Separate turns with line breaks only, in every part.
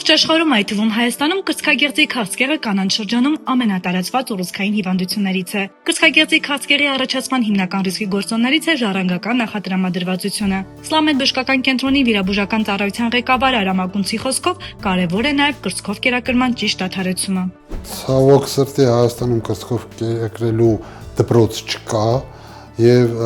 Ամբողջ աշխարհում, այդ թվում Հայաստանում, կրծքագեղձի քաղցկեղը կանանց շրջանում ամենատարածված ուռուցքային հիվանդություններից է։ Կրծքագեղձի քաղցկեղի առաջացման հիմնական ռիսկի գործոններից է ժառանգական նախատրամադրվածությունը։ Սլամետ բժշկական կենտրոնի վիրաբուժական ծառայության ղեկավար Արամ Ակունցի խոսքով կարևոր է նաև կրծքով կերակրման ճիշտ դադարեցումը։
Ցավոք սրտի Հայաստանում կրծքով կերակրելու դպրոց չկա եւ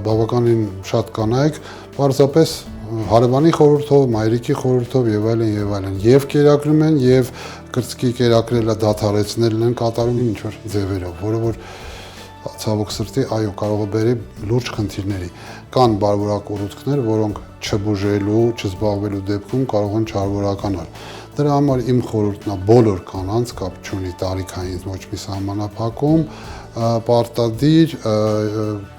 բավականին շատ կանայք պարզապես հարևանի խորհրդով, մայրիկի խորհրդով եւ այլն եւ կերակրում են եւ կրծքի կերակրելը դադարեցնելն են կատարում ինչ-որ ձևերով, որը որ ցավոք սրտի այո կարող է բերի լուրջ խնդիրների։ Կան բարբերակ ուռուցքներ, որոնք չբուժելու, չզբաղվելու դեպքում կարող են չարվորականալ։ Դրա համար իմ խորհուրդն է բոլոր կանանց կապ չունի տարիքային ոչ մի սահմանափակում, պարտադիր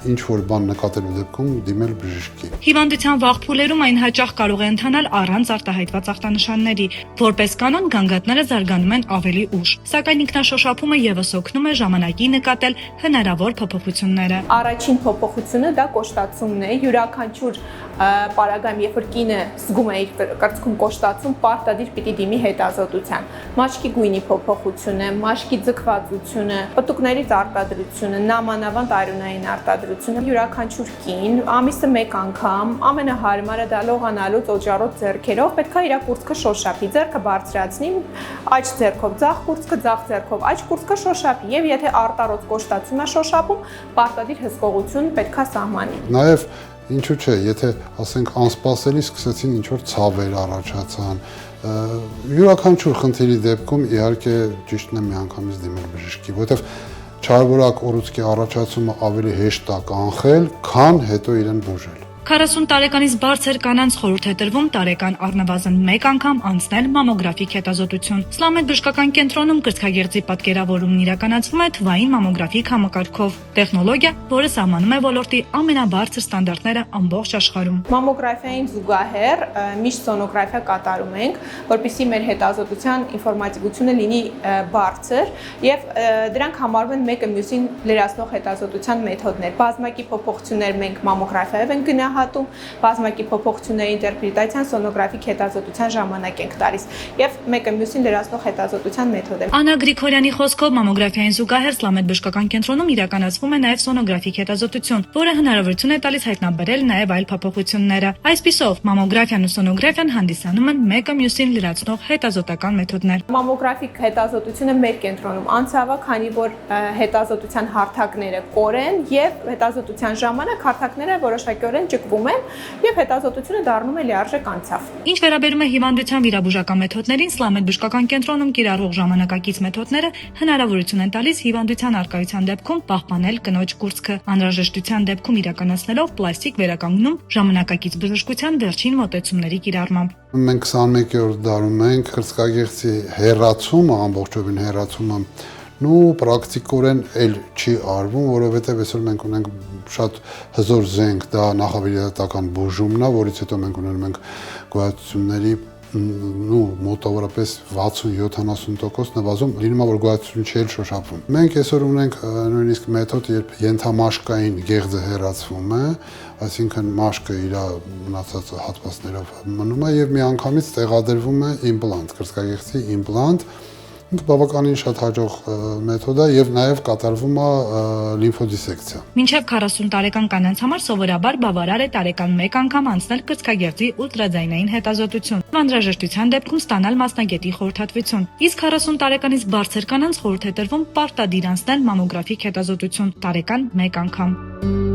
ինչ որ բան նկատելու դեպքում դիմել բժշկի։
Հիվանդության վաղ փուլերում այն հաճախ կարող է ընթանալ առանց արտահայտված ախտանշանների, որպես կանոն գանգատները զարգանում են ավելի ուշ, սակայն ինքնաշոշափումը եւս օգնում է ժամանակի նկատել հնարավոր փոփոխությունները։
Առաջին փոփոխությունը դա կոշտացումն է, յուրաքանչյուր պարագայում, երբ որ կինը զգում է իր կրծքում կոշտացում, պարտադիր պիտի դիմի հետազոտության։ Մաշկի գույնի փոփոխությունը, մաշկի ձգվածությունը, պտուկներից արտադրությունը, նամանավանդ արյունային արտադրությունը, յուրաքանչյուր կին ամիսը մեկ անգամ ամենահարմարը դա լողանալուց օջառոտ ձեռքերով պետք է իր կուրծքը շոշափի, ձեռքը բարձրացնի, աջ ձեռքով ձախ կուրծքը, ձախ ձեռքով աջ կուրծքը շոշափի եւ եթե արտառոց կոշտացում է շոշափում, պարտադիր հսկողություն պետք է սահմանի։
Նաեւ ինչու՞ չէ, եթե ասենք անսպասելի սկսեցին ինչ-որ ցավեր առաջացան, յուրաքանչյուր խնդիրի դեպքում իհարկե ճիշտն է միանգամից դիմել բժշկի, որովհետև չարվորակ ուռուցքի առաջացումը ավելի հեշտ է կանխել, քան հետո իրեն բուժել։
40 տարեկանից բարձր կանանց խորհուրդ է տրվում տարեկան առնվազն մեկ անգամ անցնել մամոգրաֆիկ հետազոտություն։ Սլամետ բժշկական կենտրոնում կրծքագեղձի պատկերավորումն իրականացվում է թվային մամոգրաֆիկ համակարգով, տեխնոլոգիա, որը սահմանում է ոլորտի ամենաբարձր ստանդարտները ամբողջ աշխարհում։
Մամոգրաֆիային զուգահեռ միշտ սոնոգրաֆիա կատարում ենք, որպեսզի մեր հետազոտության ինֆորմատիվությունը լինի բարձր եւ դրանք համարվում են մեկը մյուսին լրացնող հետազոտության մեթոդներ։ Բազմակի փոփոխություններ մենք մամոգրաֆիայով ենք գնահատում, բազմակի փոփոխությունների ինտերպրետացիան սոնոգրաֆիկ հետազոտության ժամանակ ենք տալիս եւ մեկը մյուսին լրացնող հետազոտության մեթոդ է։
Աննա Գրիգորյանի խոսքով մամոգրաֆիային զուգահեռ Սլամետ բժշկական կենտրոնում իրականացվում է նաև սոնոգրաֆիկ հետազոտություն, որը հնարավորություն է տալիս հայտնաբերել նաև այլ փոփոխությունները։ Այսպիսով, մամոգրաֆիան ու սոնոգրաֆիան հանդիսանում են մեկը մյուսին լրացնող հետազոտական մեթոդներ։
Մամոգրաֆիկ հետազոտությունը մեր կենտրոնում անցավ է, քանի որ հետազոտության հարթակները կորեն եւ հետազոտության ժամանակ հարթակները որոշակիորեն ճկվում են եւ հետազոտությունը դառնում է լիարժեք անցավ։
Ինչ վերաբերում է հիվանդության վիրաբուժական մեթոդներին, Սլամետ բժշկական կենտրոնում կիրառող ժամանակակից մեթոդները հնարավորություն են տալիս հիվանդության առկայության դեպքում պահպանել կնոջ կուրծքը, անհրաժեշտության դեպքում իրականացնելով պլաստիկ վերականգնում ժամանակակից բժշկության վերջին մոտեցումների կիրառմամբ։
Մենք 21-րդ դարում ենք կրծքագեղձի հեռացումը, ամբողջովին հեռացումը պրակտիկորեն էլ չի արվում, որովհետև այսօր մենք ունենք շատ հզոր զենք, դա նախավիրահատական բուժումն է, որից հետո մենք ունենում ենք գոյացությունների մոտավորապես 60-70% նվազում, լինում է որ գոյացություն չի շոշափվում։ Մենք այսօր ունենք նույնիսկ մեթոդ, երբ ենթամաշկային գեղձը հեռացվում է, այսինքն մաշկը իր մնացած հատվածներով մնում է եւ միանգամից տեղադրվում է իմպլանտ, կրծքագեղձի իմպլանտ, բավականին շատ հաջող մեթոդ է եւ նաեւ կատարվում է լիմֆոդիսեկցիա։
Մինչև 40 տարեկան կանանց համար սովորաբար բավարար է տարեկան մեկ անգամ անցնել կրծքագեղձի ուլտրաձայնային հետազոտություն, անհրաժեշտության դեպքում ստանալ մասնագետի խորհրդատվություն։ Իսկ 40 տարեկանից բարձր կանանց խորհուրդ է տրվում պարտադիր անցնել մամոգրաֆիկ հետազոտություն տարեկան մեկ անգամ։